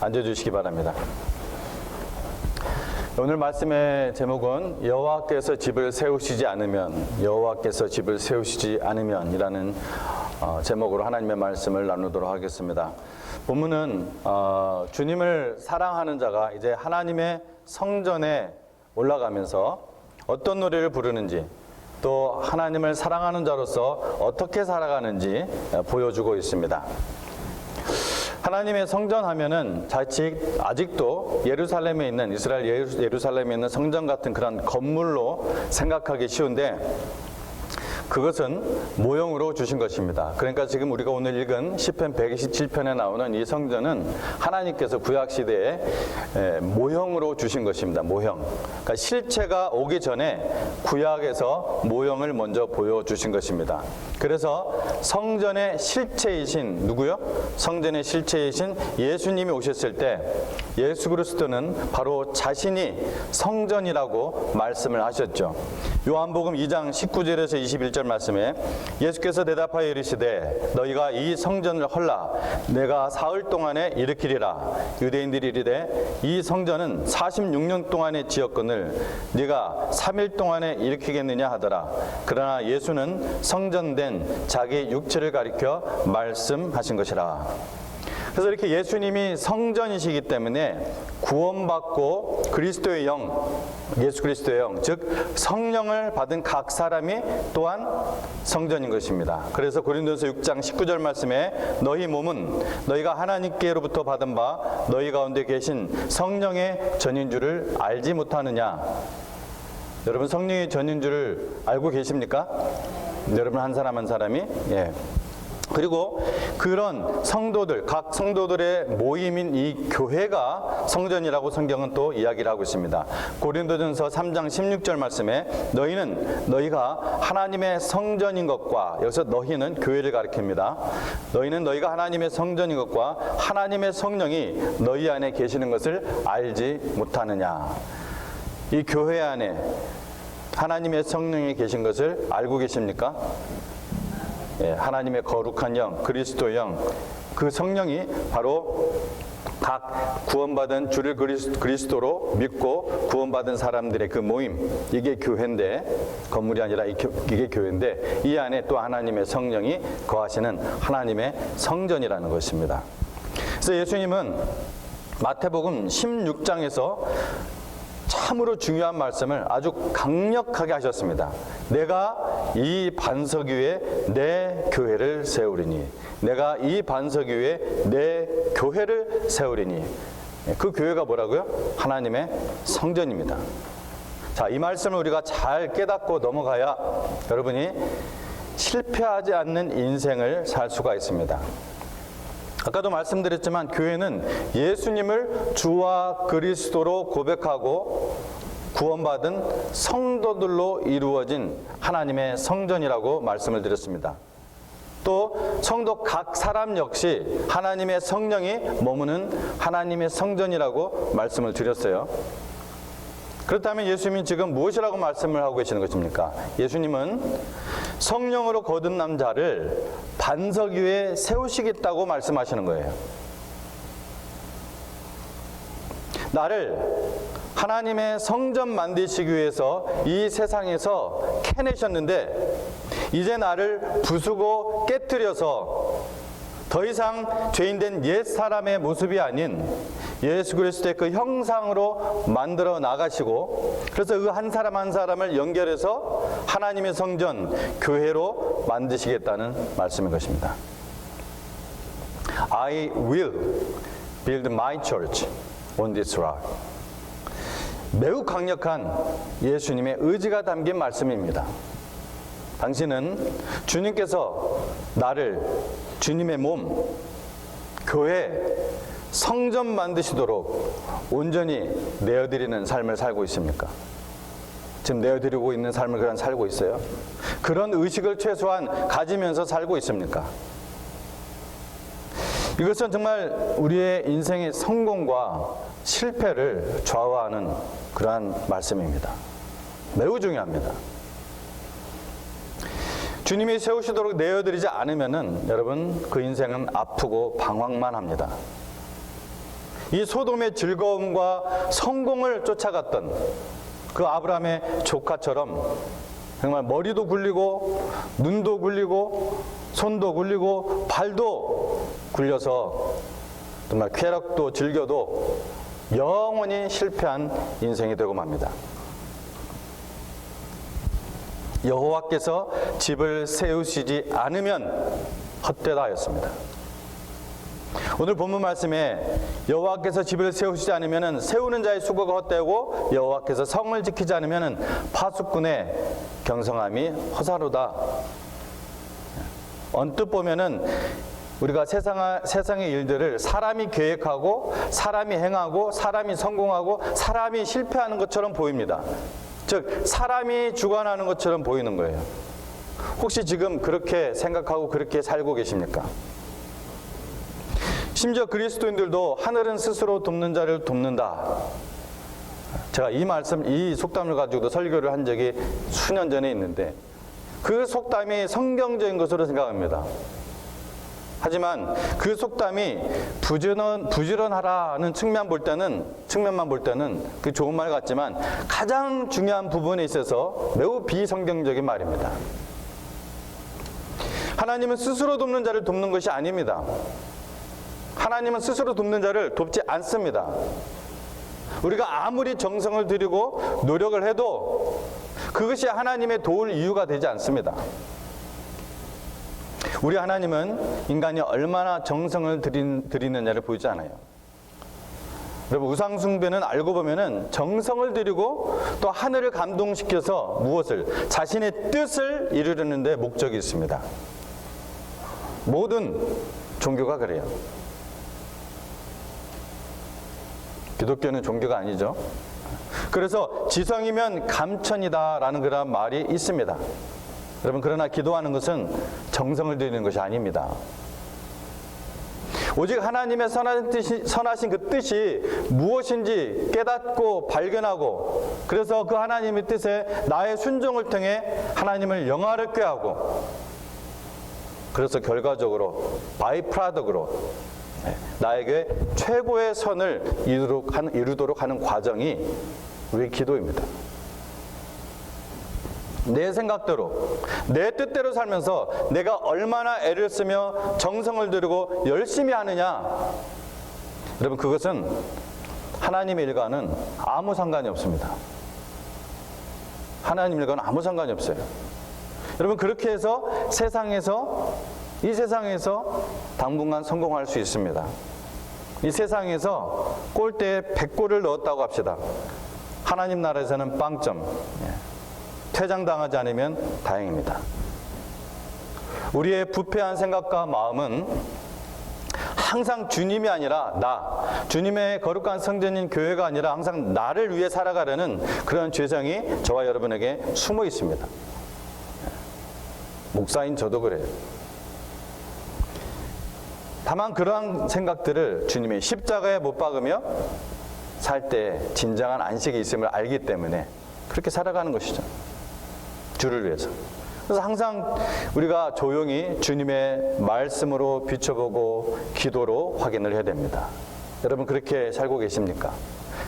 앉아주시기 바랍니다. 오늘 말씀의 제목은 여호와께서 집을 세우시지 않으면, 여호와께서 집을 세우시지 않으면이라는 제목으로 하나님의 말씀을 나누도록 하겠습니다. 본문은 주님을 사랑하는 자가 이제 하나님의 성전에 올라가면서 어떤 노래를 부르는지, 또 하나님을 사랑하는 자로서 어떻게 살아가는지 보여주고 있습니다. 하나님의 성전 하면은 자칫 아직도 예루살렘에 있는, 이스라엘 예루살렘에 있는 성전 같은 그런 건물로 생각하기 쉬운데, 그것은 모형으로 주신 것입니다. 그러니까 지금 우리가 오늘 읽은 시편 127편에 나오는 이 성전은 하나님께서 구약시대에 모형으로 주신 것입니다. 모형. 그러니까 실체가 오기 전에 구약에서 모형을 먼저 보여주신 것입니다. 그래서 성전의 실체이신 누구요? 성전의 실체이신 예수님이 오셨을 때 예수 그리스도는 바로 자신이 성전이라고 말씀을 하셨죠. 요한복음 2장 19절에서 21절 말씀에 예수께서 대답하여 이르시되 너희가 이 성전을 헐라 내가 사흘 동안에 일으키리라. 유대인들이 이르되 이 성전은 46년 동안에 지었거늘 네가 3일 동안에 일으키겠느냐 하더라. 그러나 예수는 성전된 자기 육체를 가리켜 말씀하신 것이라. 그래서 이렇게 예수님이 성전이시기 때문에 구원받고 그리스도의 영, 예수 그리스도의 영, 즉 성령을 받은 각 사람이 또한 성전인 것입니다. 그래서 고린도서 6장 19절 말씀에 너희 몸은 너희가 하나님께로부터 받은 바 너희 가운데 계신 성령의 전인 줄을 알지 못하느냐. 여러분, 성령의 전인 줄을 알고 계십니까? 여러분 한 사람 한 사람이? 그리고 그런 성도들, 각 성도들의 모임인 이 교회가 성전이라고 성경은 또 이야기를 하고 있습니다. 고린도전서 3장 16절 말씀에 너희는 너희가 하나님의 성전인 것과, 여기서 너희는 교회를 가리킵니다. 너희는 너희가 하나님의 성전인 것과 하나님의 성령이 너희 안에 계시는 것을 알지 못하느냐. 이 교회 안에 하나님의 성령이 계신 것을 알고 계십니까? 하나님의 거룩한 영, 그리스도 영, 그 성령이 바로 각 구원받은 주를 그리스도로 믿고 구원받은 사람들의 그 모임, 이게 교회인데, 건물이 아니라 이게 교회인데, 이 안에 또 하나님의 성령이 거하시는 하나님의 성전이라는 것입니다. 그래서 예수님은 마태복음 16장에서 참으로 중요한 말씀을 아주 강력하게 하셨습니다. 내가 이 반석 위에 내 교회를 세우리니, 내가 이 반석 위에 내 교회를 세우리니. 그 교회가 뭐라고요? 하나님의 성전입니다. 자, 이 말씀을 우리가 잘 깨닫고 넘어가야 여러분이 실패하지 않는 인생을 살 수가 있습니다. 아까도 말씀드렸지만 교회는 예수님을 주와 그리스도로 고백하고 구원받은 성도들로 이루어진 하나님의 성전이라고 말씀을 드렸습니다. 또 성도 각 사람 역시 하나님의 성령이 머무는 하나님의 성전이라고 말씀을 드렸어요. 그렇다면 예수님이 지금 무엇이라고 말씀을 하고 계시는 것입니까? 예수님은 성령으로 거듭난 자를 반석 위에 세우시겠다고 말씀하시는 거예요. 나를 하나님의 성전 만드시기 위해서 이 세상에서 캐내셨는데 이제 나를 부수고 깨뜨려서 더 이상 죄인된 옛 사람의 모습이 아닌 예수 그리스도의 그 형상으로 만들어 나가시고, 그래서 그 한 사람 한 사람을 연결해서 하나님의 성전, 교회로 만드시겠다는 말씀인 것입니다. I will build my church on this rock. 매우 강력한 예수님의 의지가 담긴 말씀입니다. 당신은 주님께서 나를 주님의 몸, 교회, 성전 만드시도록 온전히 내어드리는 삶을 살고 있습니까? 지금 내어드리고 있는 삶을 그냥 살고 있어요? 그런 의식을 최소한 가지면서 살고 있습니까? 이것은 정말 우리의 인생의 성공과 실패를 좌우하는 그러한 말씀입니다. 매우 중요합니다. 주님이 세우시도록 내어드리지 않으면은 여러분 그 인생은 아프고 방황만 합니다. 이 소돔의 즐거움과 성공을 쫓아갔던 그 아브라함의 조카처럼 정말 머리도 굴리고 눈도 굴리고 손도 굴리고 발도 굴려서 정말 쾌락도 즐겨도 영원히 실패한 인생이 되고 맙니다. 여호와께서 집을 세우시지 않으면 헛되다 하였습니다. 오늘 본문 말씀에 여호와께서 집을 세우시지 않으면 세우는 자의 수고가 헛되고 여호와께서 성을 지키지 않으면 파수꾼의 경성함이 허사로다. 언뜻 보면은 우리가 세상의 일들을 사람이 계획하고 사람이 행하고 사람이 성공하고 사람이 실패하는 것처럼 보입니다. 즉 사람이 주관하는 것처럼 보이는 거예요. 혹시 지금 그렇게 생각하고 그렇게 살고 계십니까? 심지어 그리스도인들도 하늘은 스스로 돕는 자를 돕는다. 제가 이 속담을 가지고도 설교를 한 적이 수년 전에 있는데 그 속담이 성경적인 것으로 생각합니다. 하지만 그 속담이 부지런하라는 측면만 볼 때는 그 좋은 말 같지만 가장 중요한 부분에 있어서 매우 비성경적인 말입니다. 하나님은 스스로 돕는 자를 돕는 것이 아닙니다. 하나님은 스스로 돕는 자를 돕지 않습니다. 우리가 아무리 정성을 들이고 노력을 해도 그것이 하나님의 도울 이유가 되지 않습니다. 우리 하나님은 인간이 얼마나 정성을 들이느냐를 보이지 않아요. 여러분, 우상숭배는 알고 보면은 정성을 들이고 또 하늘을 감동시켜서 무엇을? 자신의 뜻을 이루려는 데 목적이 있습니다. 모든 종교가 그래요. 기독교는 종교가 아니죠. 그래서 지성이면 감천이다라는 그런 말이 있습니다. 여러분, 그러나 기도하는 것은 정성을 들이는 것이 아닙니다. 오직 하나님의 선하신 그 뜻이 무엇인지 깨닫고 발견하고 그래서 그 하나님의 뜻에 나의 순종을 통해 하나님을 영화롭게 하고 그래서 결과적으로 바이프라덕으로 나에게 최고의 선을 이루도록 하는 과정이 우리 기도입니다. 내 생각대로 내 뜻대로 살면서 내가 얼마나 애를 쓰며 정성을 들이고 열심히 하느냐, 여러분, 그것은 하나님의 일과는 아무 상관이 없습니다. 하나님 일과는 아무 상관이 없어요. 여러분, 그렇게 해서 이 세상에서 당분간 성공할 수 있습니다. 이 세상에서 골대에 100골을 넣었다고 합시다. 하나님 나라에서는 빵점. 퇴장당하지 않으면 다행입니다. 우리의 부패한 생각과 마음은 항상 주님이 아니라 주님의 거룩한 성전인 교회가 아니라 항상 나를 위해 살아가려는 그런 죄성이 저와 여러분에게 숨어 있습니다. 목사인 저도 그래요. 다만 그러한 생각들을 주님의 십자가에 못 박으며 살 때 진정한 안식이 있음을 알기 때문에 그렇게 살아가는 것이죠. 주를 위해서. 그래서 항상 우리가 조용히 주님의 말씀으로 비춰보고 기도로 확인을 해야 됩니다. 여러분, 그렇게 살고 계십니까?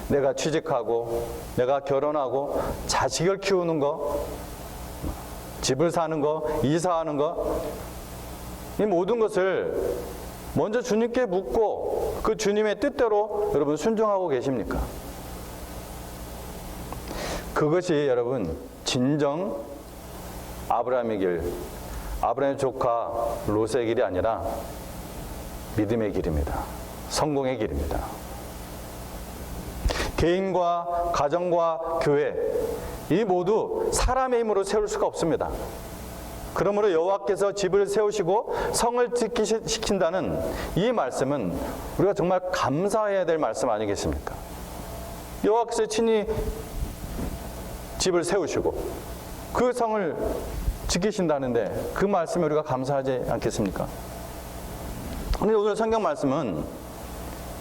내가 취직하고 내가 결혼하고 자식을 키우는 거, 집을 사는 거, 이사하는 거, 이 모든 것을 먼저 주님께 묻고 그 주님의 뜻대로 여러분 순종하고 계십니까? 그것이 여러분 진정 아브라함의 길, 아브라함의 조카 롯의 길이 아니라 믿음의 길입니다. 성공의 길입니다. 개인과 가정과 교회, 이 모두 사람의 힘으로 세울 수가 없습니다. 그러므로 여호와께서 집을 세우시고 성을 지키신다는 이 말씀은 우리가 정말 감사해야 될 말씀 아니겠습니까? 여호와께서 친히 집을 세우시고 그 성을 지키신다는데 그 말씀에 우리가 감사하지 않겠습니까? 근데 오늘 성경 말씀은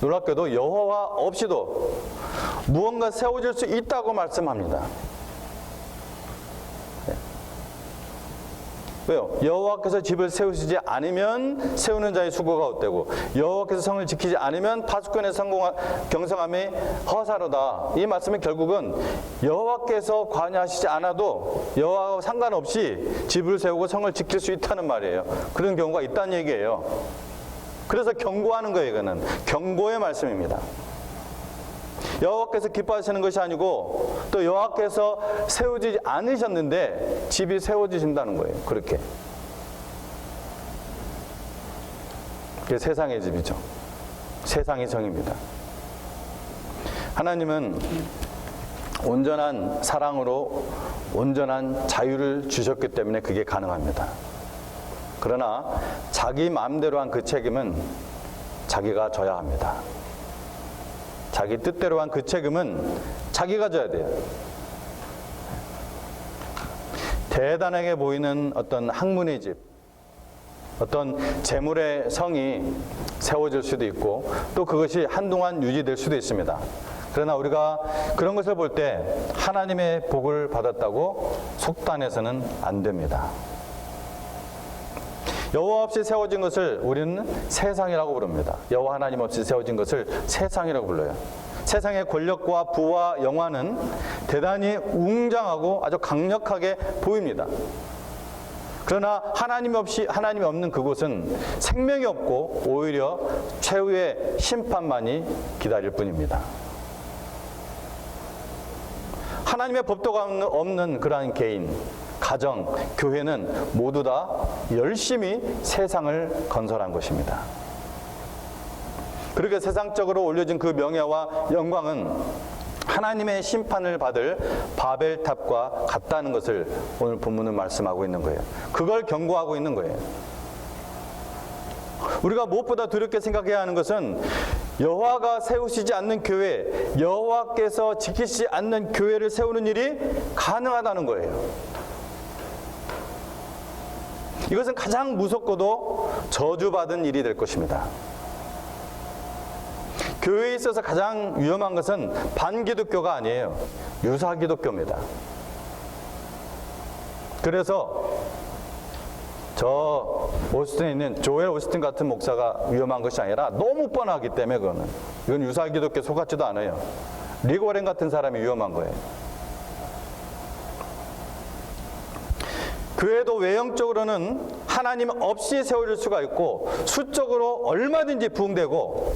놀랍게도 여호와 없이도 무언가 세워질 수 있다고 말씀합니다. 왜요? 여호와께서 집을 세우시지 않으면 세우는 자의 수고가 헛되고 여호와께서 성을 지키지 않으면 파수꾼의 경성함이 허사로다. 이 말씀은 결국은 여호와께서 관여하시지 않아도 여호와와 상관없이 집을 세우고 성을 지킬 수 있다는 말이에요. 그런 경우가 있다는 얘기예요. 그래서 경고하는 거예요. 이거는 경고의 말씀입니다. 여호와께서 기뻐하시는 것이 아니고 또 여호와께서 세우지 않으셨는데 집이 세워지신다는 거예요. 그렇게. 그게 세상의 집이죠. 세상의 성입니다. 하나님은 온전한 사랑으로 온전한 자유를 주셨기 때문에 그게 가능합니다. 그러나 자기 마음대로 한 그 책임은 자기가 져야 합니다. 자기 뜻대로 한 그 책임은 자기가 져야 돼요. 대단하게 보이는 어떤 학문의 집, 어떤 재물의 성이 세워질 수도 있고 또 그것이 한동안 유지될 수도 있습니다. 그러나 우리가 그런 것을 볼 때 하나님의 복을 받았다고 속단해서는 안 됩니다. 여호와 없이 세워진 것을 우리는 세상이라고 부릅니다. 여호와 하나님 없이 세워진 것을 세상이라고 불러요. 세상의 권력과 부와 영화는 대단히 웅장하고 아주 강력하게 보입니다. 그러나 하나님 없는 그곳은 생명이 없고 오히려 최후의 심판만이 기다릴 뿐입니다. 하나님의 법도가 없는 그러한 개인, 가정, 교회는 모두 다 열심히 세상을 건설한 것입니다. 그렇게 세상적으로 올려진 그 명예와 영광은 하나님의 심판을 받을 바벨탑과 같다는 것을 오늘 본문은 말씀하고 있는 거예요. 그걸 경고하고 있는 거예요. 우리가 무엇보다 두렵게 생각해야 하는 것은 여호와가 세우시지 않는 교회, 여호와께서 지키시지 않는 교회를 세우는 일이 가능하다는 거예요. 이것은 가장 무섭고도 저주받은 일이 될 것입니다. 교회에 있어서 가장 위험한 것은 반기독교가 아니에요. 유사기독교입니다. 그래서 저 오스틴에 있는 조엘 오스틴 같은 목사가 위험한 것이 아니라 너무 뻔하기 때문에 이건 유사기독교 속았지도 않아요. 리고 워렌 같은 사람이 위험한 거예요. 교회도 외형적으로는 하나님 없이 세워질 수가 있고 수적으로 얼마든지 부흥되고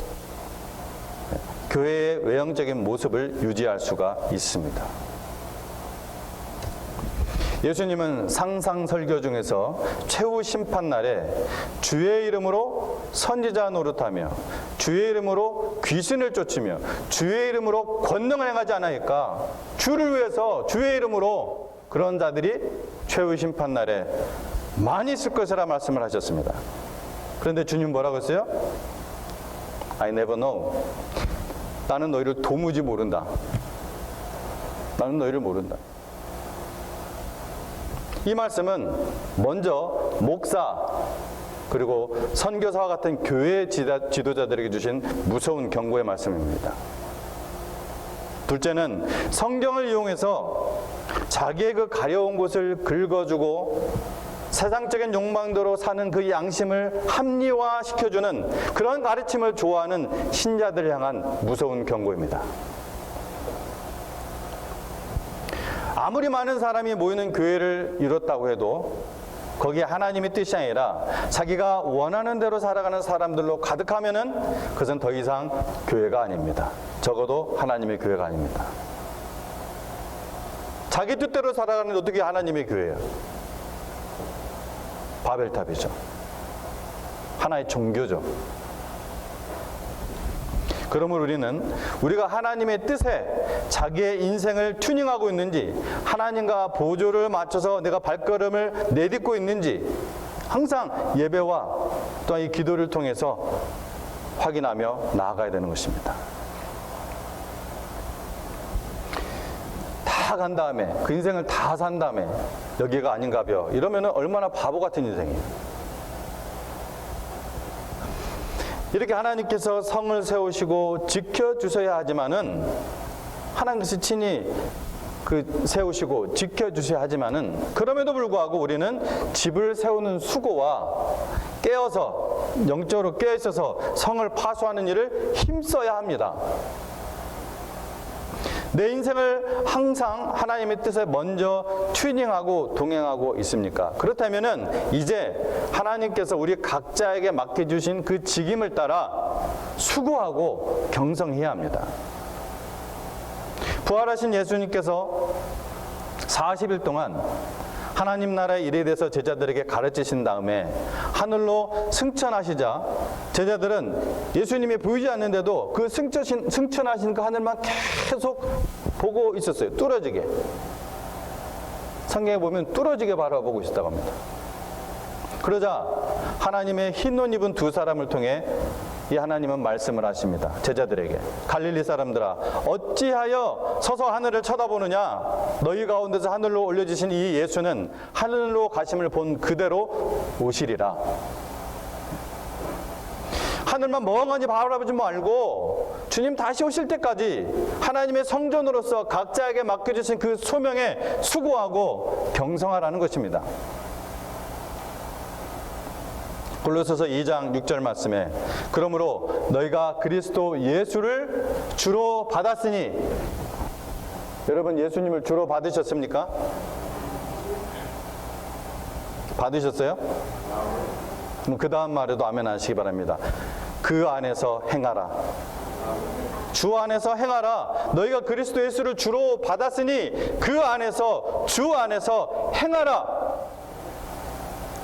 교회의 외형적인 모습을 유지할 수가 있습니다. 예수님은 상상 설교 중에서 최후 심판 날에 주의 이름으로 선지자 노릇하며 주의 이름으로 귀신을 쫓으며 주의 이름으로 권능을 행하지 않으니까 주를 위해서 주의 이름으로 그런 자들이 최후 심판 날에 많이 있을 것이라 말씀을 하셨습니다. 그런데 주님 뭐라고 했어요? I never know. 나는 너희를 도무지 모른다. 나는 너희를 모른다. 이 말씀은 먼저 목사 그리고 선교사와 같은 교회 지도자들에게 주신 무서운 경고의 말씀입니다. 둘째는 성경을 이용해서 자기의 그 가려운 곳을 긁어주고 세상적인 욕망대로 사는 그 양심을 합리화시켜주는 그런 가르침을 좋아하는 신자들을 향한 무서운 경고입니다. 아무리 많은 사람이 모이는 교회를 이뤘다고 해도 거기에 하나님의 뜻이 아니라 자기가 원하는 대로 살아가는 사람들로 가득하면은 그것은 더 이상 교회가 아닙니다. 적어도 하나님의 교회가 아닙니다. 자기 뜻대로 살아가는 게 어떻게 하나님의 교회예요? 바벨탑이죠. 하나의 종교죠. 그러므로 우리가 하나님의 뜻에 자기의 인생을 튜닝하고 있는지 하나님과 보조를 맞춰서 내가 발걸음을 내딛고 있는지 항상 예배와 또한 이 기도를 통해서 확인하며 나아가야 되는 것입니다. 다 간 다음에 그 인생을 다 산 다음에 여기가 아닌가벼 이러면 얼마나 바보 같은 인생이에요. 이렇게 하나님께서 성을 세우시고 지켜주셔야 하지만은 하나님께서 친히 세우시고 지켜주셔야 하지만은 그럼에도 불구하고 우리는 집을 세우는 수고와 깨어서 영적으로 깨어 있어서 성을 파수하는 일을 힘써야 합니다. 내 인생을 항상 하나님의 뜻에 먼저 튜닝하고 동행하고 있습니까? 그렇다면은 이제 하나님께서 우리 각자에게 맡겨주신 그 직임을 따라 수고하고 경성해야 합니다. 부활하신 예수님께서 40일 동안 하나님 나라의 일에 대해서 제자들에게 가르치신 다음에 하늘로 승천하시자 제자들은 예수님이 보이지 않는데도 그 승천하신 그 하늘만 계속 보고 있었어요. 뚫어지게. 성경에 보면 뚫어지게 바라보고 있었다고 합니다. 그러자 하나님의 흰 옷 입은 두 사람을 통해 이 하나님은 말씀을 하십니다. 제자들에게. 갈릴리 사람들아, 어찌하여 서서 하늘을 쳐다보느냐? 너희 가운데서 하늘로 올려지신 이 예수는 하늘로 가심을 본 그대로 오시리라. 하늘만 멍하니 바라보지 말고 주님 다시 오실 때까지 하나님의 성전으로서 각자에게 맡겨주신 그 소명에 수고하고 경성하라는 것입니다. 골로새서 2장 6절 말씀에 그러므로 너희가 그리스도 예수를 주로 받았으니, 여러분 예수님을 주로 받으셨습니까? 받으셨어요? 그럼 그 다음 말에도 아멘 하시기 바랍니다. 그 안에서 행하라. 주 안에서 행하라. 너희가 그리스도 예수를 주로 받았으니 그 안에서, 주 안에서 행하라.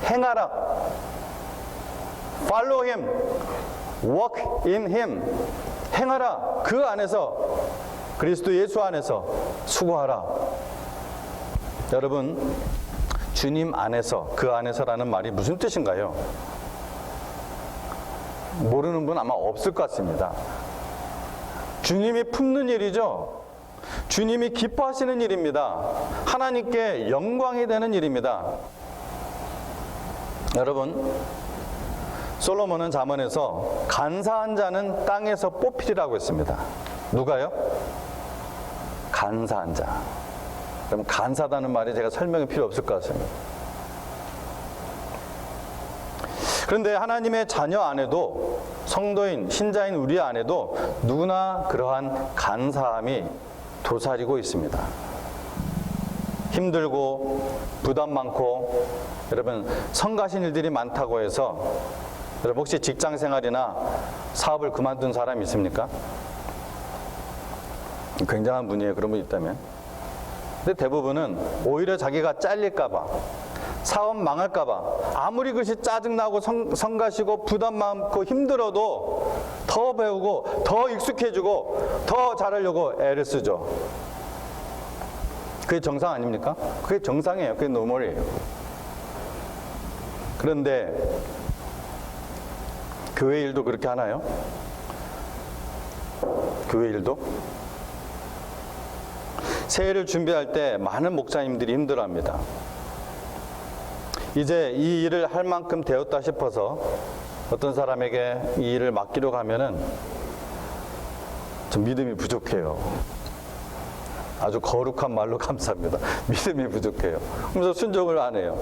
행하라. Follow him, walk in him. 행하라. 그 안에서, 그리스도 예수 안에서 수고하라. 여러분, 주님 안에서, 그 안에서라는 말이 무슨 뜻인가요? 모르는 분 아마 없을 것 같습니다. 주님이 품는 일이죠. 주님이 기뻐하시는 일입니다. 하나님께 영광이 되는 일입니다. 여러분, 솔로몬은 잠언에서 간사한 자는 땅에서 뽑히리라고 했습니다. 누가요? 간사한 자. 그럼 간사다는 말이 제가 설명이 필요 없을 것 같습니다. 그런데 하나님의 자녀 안에도, 성도인, 신자인 우리 안에도 누구나 그러한 간사함이 도사리고 있습니다. 힘들고 부담 많고, 여러분 성가신 일들이 많다고 해서, 여러분 혹시 직장 생활이나 사업을 그만둔 사람이 있습니까? 굉장한 분이에요. 그런 분 있다면. 근데 대부분은 오히려 자기가 잘릴까봐, 사업 망할까봐, 아무리 그것이 짜증나고 성가시고 부담 많고 힘들어도 더 배우고 더 익숙해지고 더 잘하려고 애를 쓰죠. 그게 정상 아닙니까? 그게 정상이에요. 그게 노멀이에요. 그런데 교회 일도 그렇게 하나요? 교회 일도? 새해를 준비할 때 많은 목사님들이 힘들어합니다. 이제 이 일을 할 만큼 되었다 싶어서 어떤 사람에게 이 일을 맡기려고 하면은 좀 믿음이 부족해요. 아주 거룩한 말로 감사합니다. 믿음이 부족해요. 그래서 순종을 안 해요.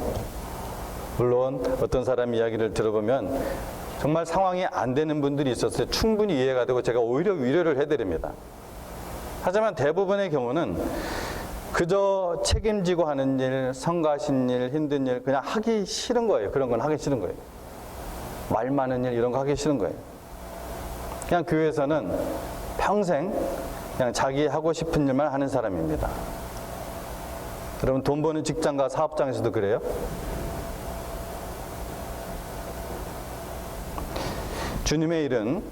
물론 어떤 사람 이야기를 들어보면 정말 상황이 안 되는 분들이 있었어요. 충분히 이해가 되고 제가 오히려 위로를 해드립니다. 하지만 대부분의 경우는 그저 책임지고 하는 일, 성가신 일, 힘든 일 그냥 하기 싫은 거예요. 그런 건 하기 싫은 거예요. 말 많은 일 이런 거 하기 싫은 거예요. 그냥 교회에서는 평생 그냥 자기 하고 싶은 일만 하는 사람입니다. 여러분 돈 버는 직장과 사업장에서도 그래요? 주님의 일은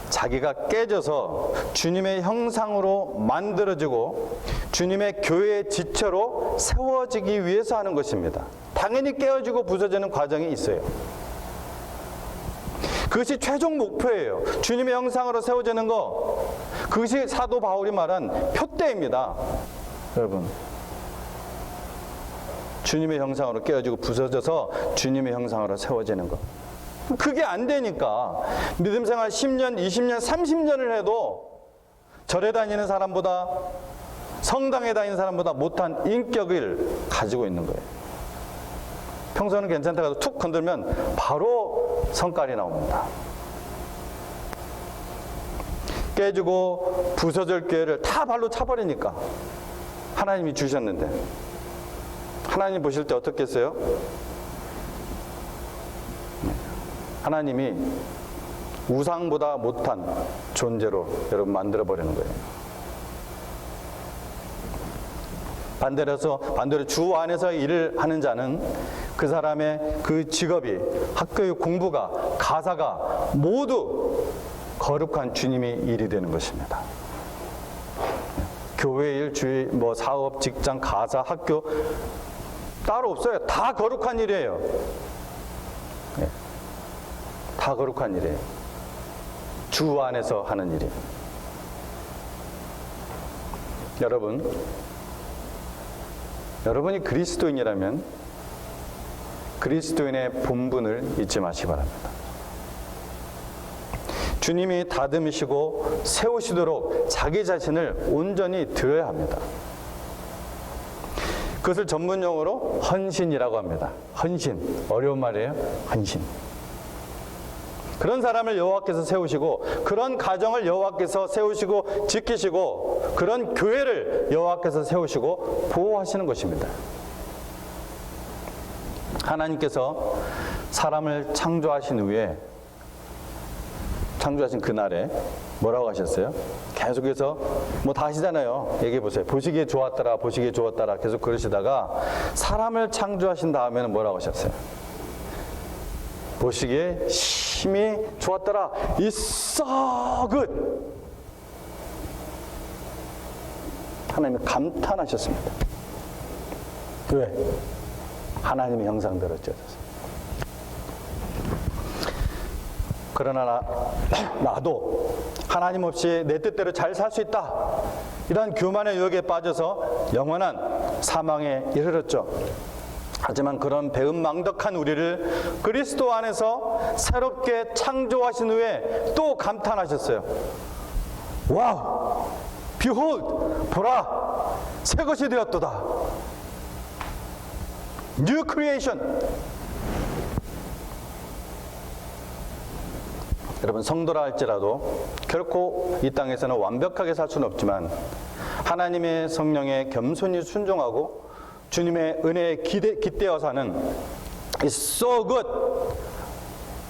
자기가 깨져서 주님의 형상으로 만들어지고 주님의 교회의 지체로 세워지기 위해서 하는 것입니다. 당연히 깨어지고 부서지는 과정이 있어요. 그것이 최종 목표예요. 주님의 형상으로 세워지는 거, 그것이 사도 바울이 말한 표대입니다. 여러분, 주님의 형상으로 깨어지고 부서져서 주님의 형상으로 세워지는 것. 그게 안 되니까 믿음 생활 10년, 20년, 30년을 해도 절에 다니는 사람보다 성당에 다니는 사람보다 못한 인격을 가지고 있는 거예요. 평소는 괜찮다가 툭 건들면 바로 성깔이 나옵니다. 깨지고 부서질 교회를 다 발로 차버리니까 하나님이 주셨는데 하나님 보실 때 어떻겠어요? 하나님이 우상보다 못한 존재로 여러분 만들어버리는 거예요. 반대로 주 안에서 일을 하는 자는 그 사람의 그 직업이, 학교의 공부가, 가사가 모두 거룩한 주님의 일이 되는 것입니다. 교회 일, 주의, 사업, 직장, 가사, 학교 따로 없어요. 다 거룩한 일이에요. 다 거룩한 일이에요. 주 안에서 하는 일이. 여러분이 그리스도인이라면 그리스도인의 본분을 잊지 마시기 바랍니다. 주님이 다듬으시고 세우시도록 자기 자신을 온전히 드려야 합니다. 그것을 전문용어로 헌신이라고 합니다. 헌신. 어려운 말이에요. 헌신. 그런 사람을 여호와께서 세우시고, 그런 가정을 여호와께서 세우시고 지키시고, 그런 교회를 여호와께서 세우시고 보호하시는 것입니다. 하나님께서 사람을 창조하신 후에, 창조하신 그날에 뭐라고 하셨어요? 계속해서 다 하시잖아요. 얘기해 보세요. 보시기에 좋았더라, 보시기에 좋았더라 계속 그러시다가 사람을 창조하신 다음에는 뭐라고 하셨어요? 보시기에 심히 좋았더라. It's so good. 하나님이 감탄하셨습니다. 왜? 하나님의 형상대로 지어졌어요. 그러나 나도 하나님 없이 내 뜻대로 잘 살 수 있다, 이런 교만의 유혹에 빠져서 영원한 사망에 이르렀죠. 하지만 그런 배은망덕한 우리를 그리스도 안에서 새롭게 창조하신 후에 또 감탄하셨어요. 와우! Behold! 보라! 새 것이 되었도다. New creation. 여러분, 성도라 할지라도 결코 이 땅에서는 완벽하게 살 수는 없지만 하나님의 성령에 겸손히 순종하고 주님의 은혜에 깃대어 사는 It's so good.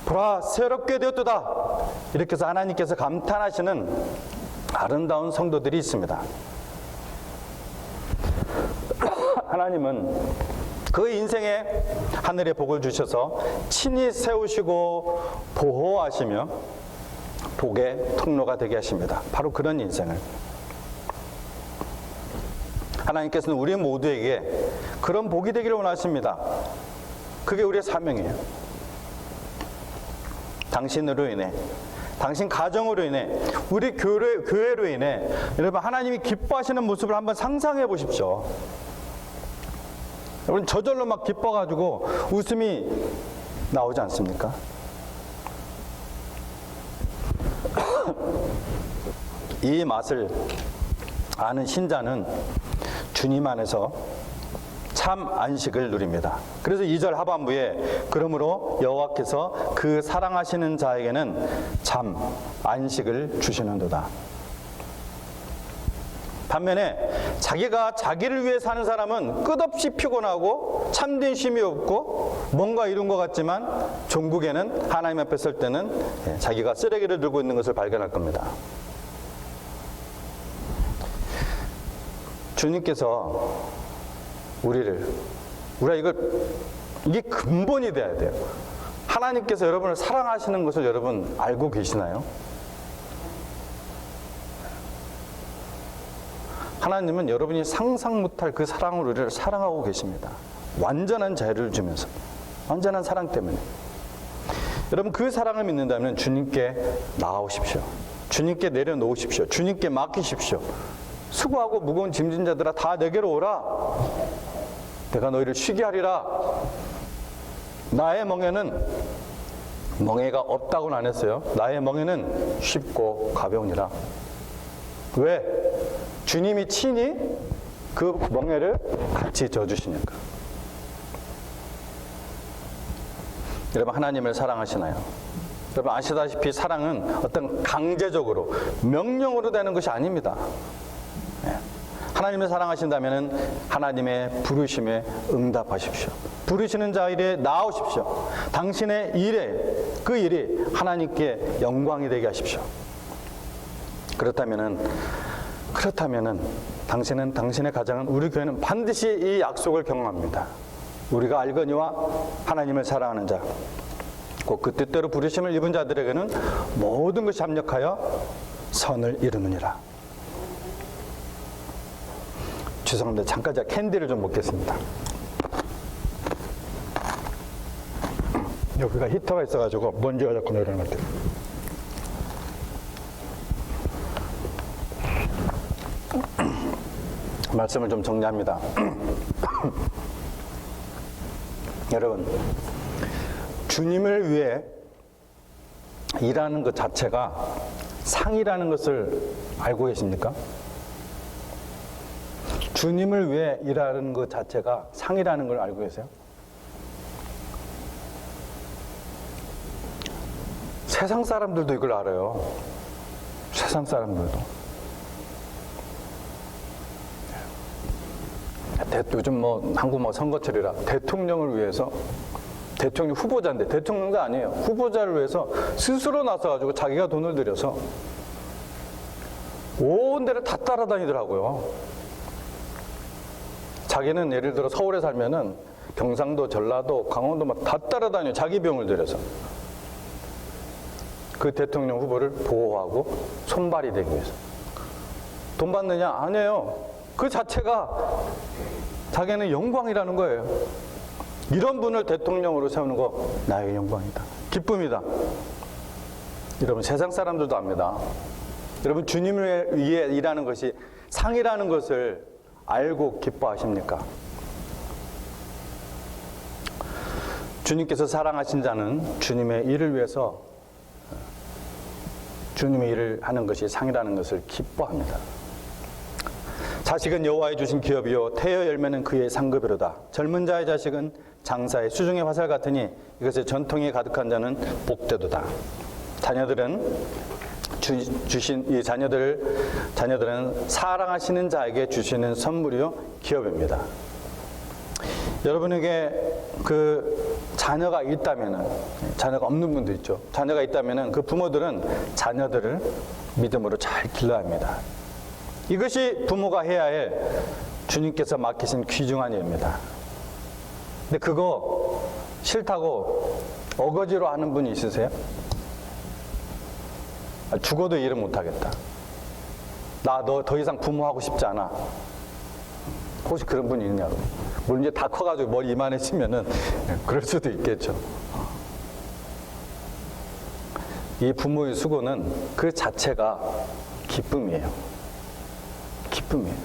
보라, 새롭게 되었도다. 이렇게 해서 하나님께서 감탄하시는 아름다운 성도들이 있습니다. 하나님은 그 인생에 하늘의 복을 주셔서 친히 세우시고 보호하시며 복의 통로가 되게 하십니다. 바로 그런 인생을 하나님께서는 우리 모두에게 그런 복이 되기를 원하십니다. 그게 우리의 사명이에요. 당신으로 인해, 당신 가정으로 인해, 우리 교회로 인해 여러분 하나님이 기뻐하시는 모습을 한번 상상해 보십시오. 여러분 저절로 막 기뻐가지고 웃음이 나오지 않습니까? 이 맛을 아는 신자는 주님 안에서 참 안식을 누립니다. 그래서 2절 하반부에 그러므로 여호와께서 그 사랑하시는 자에게는 참 안식을 주시는도다. 반면에 자기가 자기를 위해 사는 사람은 끝없이 피곤하고 참된 쉼이 없고 뭔가 이룬 것 같지만 종국에는 하나님 앞에 설 때는 자기가 쓰레기를 들고 있는 것을 발견할 겁니다. 주님께서 우리가 이게 근본이 돼야 돼요. 하나님께서 여러분을 사랑하시는 것을 여러분 알고 계시나요? 하나님은 여러분이 상상 못할 그 사랑으로 우리를 사랑하고 계십니다. 완전한 자유를 주면서, 완전한 사랑 때문에. 여러분 그 사랑을 믿는다면 주님께 나아오십시오. 주님께 내려놓으십시오. 주님께 맡기십시오. 수고하고 무거운 짐진 자들아 다 내게로 오라. 내가 너희를 쉬게 하리라. 나의 멍에가 없다고는 안 했어요. 나의 멍에는 쉽고 가벼우니라. 왜? 주님이 친히 그 멍에를 같이 져주시니까. 여러분, 하나님을 사랑하시나요? 여러분, 아시다시피 사랑은 어떤 강제적으로 명령으로 되는 것이 아닙니다. 하나님을 사랑하신다면 하나님의 부르심에 응답하십시오. 부르시는 자 일에 나오십시오. 당신의 일에, 그 일이 하나님께 영광이 되게 하십시오. 그렇다면은 당신은, 당신의 가정은, 우리 교회는 반드시 이 약속을 경험합니다. 우리가 알거니와 하나님을 사랑하는 자, 곧 그 뜻대로 부르심을 입은 자들에게는 모든 것이 합력하여 선을 이루느니라. 죄송합니다. 잠깐 제가 캔디를 좀 먹겠습니다. 여기가 히터가 있어가지고 먼지가 자꾸 내려오는 것 같아요. 말씀을 좀 정리합니다. 여러분, 주님을 위해 일하는 것 자체가 상이라는 것을 알고 계십니까? 주님을 위해 일하는 것 자체가 상이라는 걸 알고 계세요? 세상 사람들도 이걸 알아요. 세상 사람들도. 요즘 한국 선거철이라 대통령을 위해서, 대통령 후보자인데, 대통령도 아니에요. 후보자를 위해서 스스로 나서가지고 자기가 돈을 들여서 온 데를 다 따라다니더라고요. 자기는 예를 들어 서울에 살면은 경상도, 전라도, 강원도 막 다 따라다녀요. 자기 비용을 들여서. 그 대통령 후보를 보호하고 손발이 되기 위해서. 돈 받느냐? 아니에요. 그 자체가 자기는 영광이라는 거예요. 이런 분을 대통령으로 세우는 거 나의 영광이다. 기쁨이다. 여러분, 세상 사람들도 압니다. 여러분, 주님을 위해 일하는 것이 상이라는 것을 알고 기뻐하십니까? 주님께서 사랑하신 자는 주님의 일을 위해서 주님의 일을 하는 것이 상이라는 것을 기뻐합니다. 자식은 여호와의 주신 기업이요 태여 열매는 그의 상급이로다. 젊은 자의 자식은 장사의 수중의 화살 같으니 이것의 전통이 가득한 자는 복되도다. 자녀들은 주신 이 자녀들은 사랑하시는 자에게 주시는 선물이요 기업입니다. 여러분에게 그 자녀가 있다면은, 자녀가 없는 분도 있죠. 자녀가 있다면은 그 부모들은 자녀들을 믿음으로 잘 길러야 합니다. 이것이 부모가 해야 할 주님께서 맡기신 귀중한 일입니다. 근데 그거 싫다고 어거지로 하는 분이 있으세요? 죽어도 일을 못하겠다. 나 너 더 이상 부모하고 싶지 않아. 혹시 그런 분이 있냐고. 물론 이제 다 커가지고 머리 이만해지면은 그럴 수도 있겠죠. 이 부모의 수고는 그 자체가 기쁨이에요. 기쁨이에요.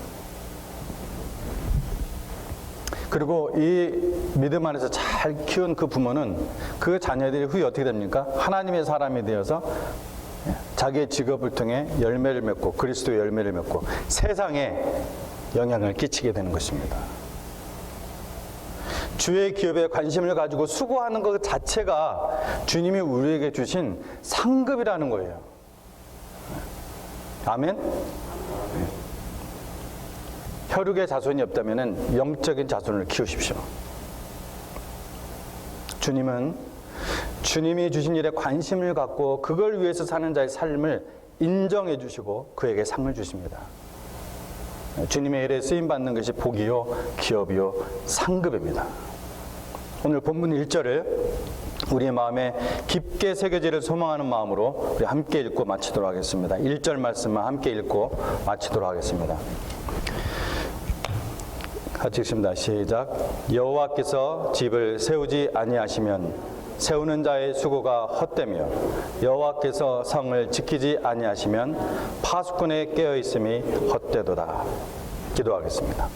그리고 이 믿음 안에서 잘 키운 그 부모는 그 자녀들이 후에 어떻게 됩니까? 하나님의 사람이 되어서 자기의 직업을 통해 열매를 맺고 그리스도의 열매를 맺고 세상에 영향을 끼치게 되는 것입니다. 주의 기업에 관심을 가지고 수고하는 것 자체가 주님이 우리에게 주신 상급이라는 거예요. 아멘? 혈육의 자손이 없다면 영적인 자손을 키우십시오. 주님은 주님이 주신 일에 관심을 갖고 그걸 위해서 사는 자의 삶을 인정해 주시고 그에게 상을 주십니다. 주님의 일에 쓰임받는 것이 복이요 기업이요 상급입니다. 오늘 본문 1절을 우리의 마음에 깊게 새겨지를 소망하는 마음으로 우리 함께 읽고 마치도록 하겠습니다. 1절 말씀만 함께 읽고 마치도록 하겠습니다. 같이 읽습니다. 시작. 여호와께서 집을 세우지 아니하시면 세우는 자의 수고가 헛되며 여호와께서 성을 지키지 아니하시면 파수꾼의 깨어 있음이 헛되도다. 기도하겠습니다.